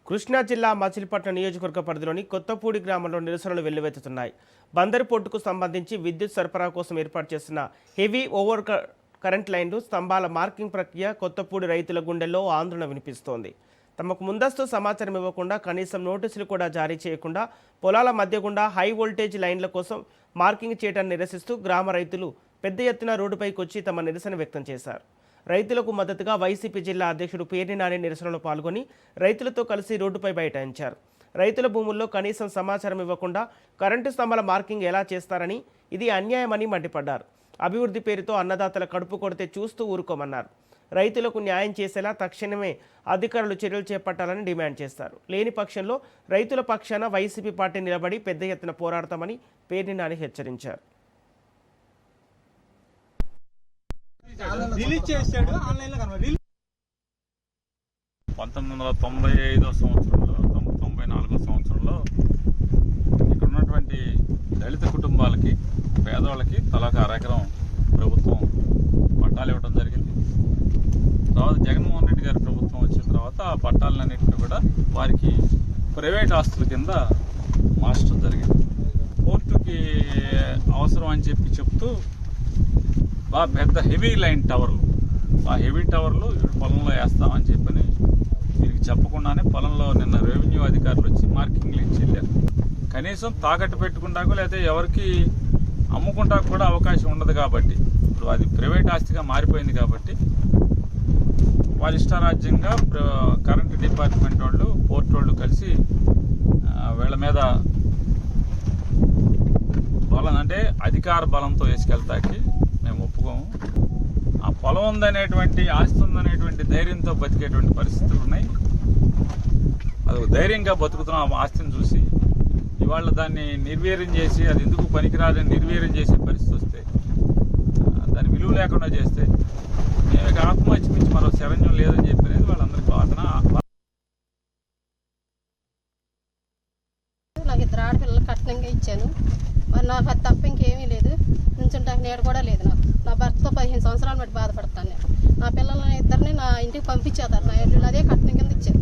కృష్ణా జిల్లా మచిలీపట్నం నియోజకవర్గ పరిధిలోని కొత్తపూడి గ్రామంలో నిరసనలు వెల్లువెత్తుతున్నాయి. బందరు పోర్టుకు సంబంధించి విద్యుత్ సరఫరా కోసం ఏర్పాటు చేసిన హెవీ ఓవర్ కరెంట్ లైన్లు స్తంభాల మార్కింగ్ ప్రక్రియ కొత్తపూడి రైతుల గుండెల్లో ఆందోళన వినిపిస్తోంది. తమకు ముందస్తు సమాచారం ఇవ్వకుండా, కనీసం నోటీసులు కూడా జారీ చేయకుండా పొలాల మధ్య గుండా హై వోల్టేజ్ లైన్ల కోసం మార్కింగ్ చేయడాన్ని నిరసిస్తూ గ్రామ రైతులు పెద్ద ఎత్తున రోడ్డుపైకి వచ్చి తమ నిరసన వ్యక్తం చేశారు. రైతులకు మద్దతుగా వైసీపీ జిల్లా అధ్యక్షుడు పేర్ని నాని నిరసనలో పాల్గొని రైతులతో కలిసి రోడ్డుపై బైఠాయించారు. రైతుల భూముల్లో కనీసం సమాచారం ఇవ్వకుండా కరెంటు స్తంభాల మార్కింగ్ ఎలా చేస్తారని, ఇది అన్యాయమని మండిపడ్డారు. అభివృద్ధి పేరుతో అన్నదాతల కడుపు కొడితే చూస్తూ ఊరుకోమన్నారు. రైతులకు న్యాయం చేసేలా తక్షణమే అధికారులు చర్యలు చేపట్టాలని డిమాండ్ చేస్తారు. లేని పక్షంలో రైతుల పక్షాన వైసీపీ పార్టీ నిలబడి పెద్ద ఎత్తున పోరాడతామని పేర్ని నాని హెచ్చరించారు. 1995 సంవత్సరంలో 94 సంవత్సరంలో ఇక్కడ ఉన్నటువంటి దళిత కుటుంబాలకి, పేదవాళ్ళకి తలకు అరెకరం ప్రభుత్వం పట్టాలు ఇవ్వడం జరిగింది. తర్వాత జగన్మోహన్ రెడ్డి గారి ప్రభుత్వం వచ్చిన తర్వాత ఆ పట్టాలన్నింటినీ కూడా వారికి ప్రైవేట్ ఆస్తుల కింద మార్చడం జరిగింది. కోర్టుకి అవసరం అని చెప్తూ బాగా పెద్ద హెవీ లైన్ టవర్లు, ఆ హెవీ టవర్లు పొలంలో వేస్తామని చెప్పని వీరికి చెప్పకుండానే పొలంలో నిన్న రెవెన్యూ అధికారులు వచ్చి మార్కింగ్లు ఇచ్చి వెళ్ళారు. కనీసం తాకట్టు పెట్టుకుంటాకో లేకపోతే ఎవరికి అమ్ముకుంటా కూడా అవకాశం ఉండదు. కాబట్టి ఇప్పుడు అది ప్రైవేట్ ఆస్తిగా మారిపోయింది. కాబట్టి వారి ఇష్టారాజ్యంగా కరెంటు డిపార్ట్మెంట్ వాళ్ళు, పోర్ట్ వాళ్ళు కలిసి వీళ్ళ మీద బలం, అంటే అధికార బలంతో వేసుకెళ్తాకి మేము ఒప్పుకోము. ఆ పొలం ఉందనేటువంటి, ఆస్తి ఉందనేటువంటి ధైర్యంతో బతికేటువంటి పరిస్థితులు ఉన్నాయి. అది ధైర్యంగా బతుకుతున్నాం. ఆ ఆస్తిని చూసి ఇవాళ దాన్ని నిర్వీర్యం చేసి, అది ఎందుకు పనికిరాదని నిర్వీర్యం చేసే పరిస్థితి వస్తే, దాన్ని విలువ లేకుండా చేస్తే మేము ఇక ఆత్మహత్య మించి మరో శరణ్యం లేదని చెప్పినది వాళ్ళందరికీ వాదన. నాకు 2 ఆడపిల్లలు కట్నంగా ఇచ్చాను. మరి నాకు అది తప్ప ఇంకేమీ లేదు. నుంచుంటాక నేడు కూడా లేదు. నా భర్తతో 15 సంవత్సరాలు బట్టి బాధపడతాను నేను. నా పిల్లలని 2 నా ఇంటికి పంపించేదారు. నా ఇల్లు అదే కట్నం కింద ఇచ్చారు.